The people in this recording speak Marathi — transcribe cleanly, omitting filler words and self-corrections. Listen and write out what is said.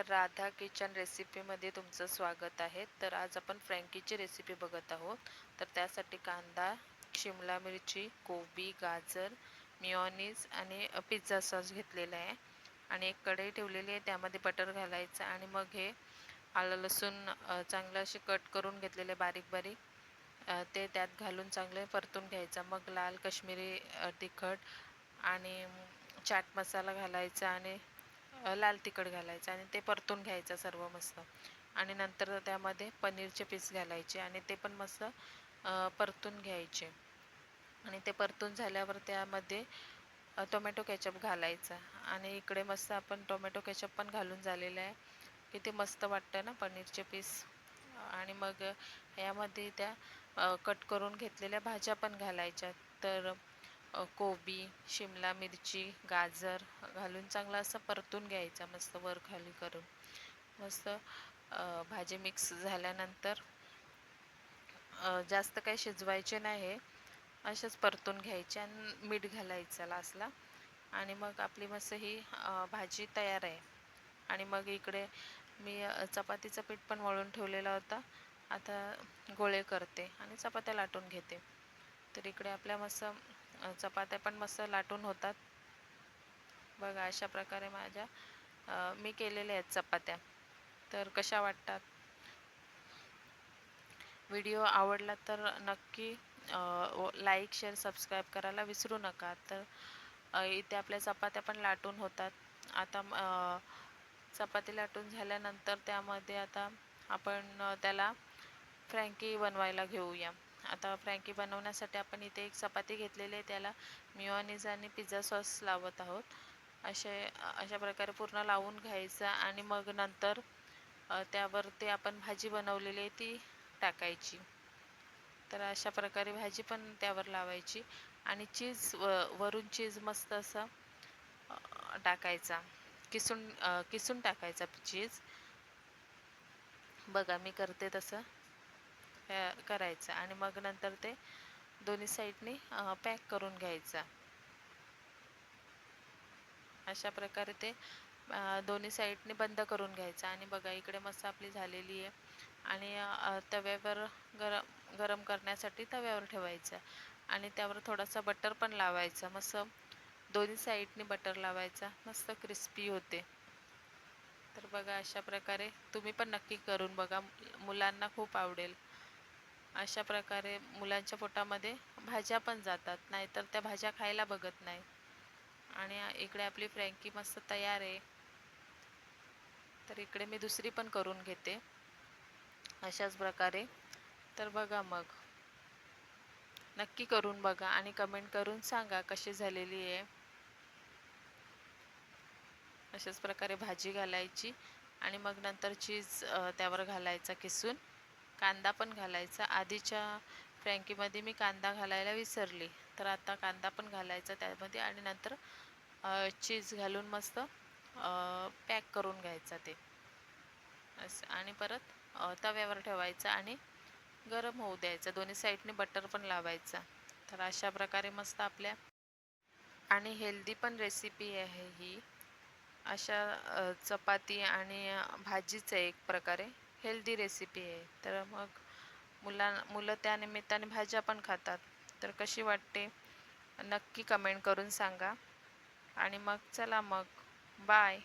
तर राधा किचन रेसिपीमध्ये तुमचं स्वागत आहे. तर आज आपण फ्रँकीची रेसिपी बघत आहोत. तर त्यासाठी कांदा, शिमला मिरची, कोबी, गाजर, मेयोनीज आणि पिझ्झा सॉस घेतलेला आहे. आणि एक कढई ठेवलेली आहे, त्यामध्ये बटर घालायचं आणि मग हे आलं लसूण चांगलं असे कट करून घेतलेले बारीक बारीक, ते त्यात घालून चांगले परतून घ्यायचं. मग लाल कश्मीरी तिखट आणि चाट मसाला घालायचा आणि लाल तिखट घालायचं आणि ते परतून घ्यायचं सर्व मस्त. आणि नंतर त्यामध्ये पनीरचे पीस घालायचे आणि ते पण मस्त परतून घ्यायचे. आणि ते परतून झाल्यावर त्यामध्ये टोमॅटो केचप घालायचा. आणि इकडे मस्त आपण टोमॅटो केचप पण घालून झालेलं आहे की ते मस्त वाटतं ना पनीरचे पीस. आणि मग यामध्ये त्या कट करून घेतलेल्या भाज्या पण घालायच्या. तर कोबी, शिमला मिरची, गाजर घालून चांगलं असं परतून घ्यायचं मस्त वर खाली करून. मस्त भाजी मिक्स झाल्यानंतर जास्त काही शिजवायचे नाही, असेच परतून घ्यायचे आणि मीठ घालायचं लास्टला. आणि मग आपली मस्त ही भाजी तयार आहे. आणि मग इकडे मी चपातीचं पीठ पण मळून ठेवलेला होता. आता गोळे करते आणि चपात्या लाटून घेते. तर इकडे आपल्या मस्त चपात्या पण मस्त लाटून होतात. बघा अशा प्रकारे माझ्या मी केलेल्या आहेत चपात्या. तर कशा वाटतात? व्हिडिओ आवडला तर नक्की लाईक, शेअर, सबस्क्राईब करायला विसरू नका. तर इथे आपल्या चपात्या पण लाटून होतात. आता चपाती लाटून झाल्यानंतर त्यामध्ये आता आपण त्याला फ्रँकी बनवायला घेऊया. आता फ्रँकी बनवण्यासाठी आपण इथे एक चपाती घेतलेली आहे, त्याला मेयोनीज आणि पिझ्झा सॉस लावत आहोत. अशा प्रकारे पूर्ण लावून घ्यायचं आणि मग नंतर त्यावरती आपण भाजी बनवलेली आहे ती टाकायची. तर अशा प्रकारे भाजी पण त्यावर लावायची आणि चीज वरून चीज मस्त असं टाकायचा. किसून टाकायचा चीज. बघा मी करते तसं करायचं आणि मग नंतर ते दोन्ही साईडनी पॅक करून घ्यायचा. अशा प्रकारे ते दोन्ही साईडने बंद करून घ्यायचं. आणि बघा इकडे मस्त आपली झालेली आहे. आणि तव्यावर गरम करण्यासाठी तव्यावर ठेवायचं आणि त्यावर थोडासा बटर पण लावायचा. मस्त दोन्ही साईडने बटर लावायचा, मस्त क्रिस्पी होते. तर बघा अशा प्रकारे तुम्ही पण नक्की करून बघा, मुलांना खूप आवडेल. अशा प्रकारे मुलांच्या पोटामध्ये भाज्या पण जातात, नाहीतर त्या भाज्या खायला बघत नाही. आणि इकडे आपली फ्रँकी मस्त तयार आहे. तर इकडे मी दुसरी पण करून घेते अशाच प्रकारे. तर बघा मग नक्की करून बघा आणि कमेंट करून सांगा कशी झालेली आहे. अशाच प्रकारे भाजी घालायची आणि मग नंतर चीज त्यावर घालायचा किसून. कांदा पण घालायचा. आधीच्या फ्रँकीमध्ये मी कांदा घालायला विसरली, तर आता कांदा पण घालायचा त्यामध्ये आणि नंतर चीज घालून मस्त पॅक करून घ्यायचा ते असं. आणि परत तव्यावर ठेवायचा आणि गरम होऊ द्यायचा. दोन्ही साईडने बटर पण लावायचा. तर अशा प्रकारे मस्त आपल्या आणि हेल्दी पण रेसिपी आहे ही. अशा चपाती आणि भाजीचं एक प्रकारे हेल्दी रेसिपी आहे. तर मग मुलं त्या निमित्ताने भाज्या पण खातात. तर कशी वाटते नक्की कमेंट करून सांगा. आणि मग चला मग बाय.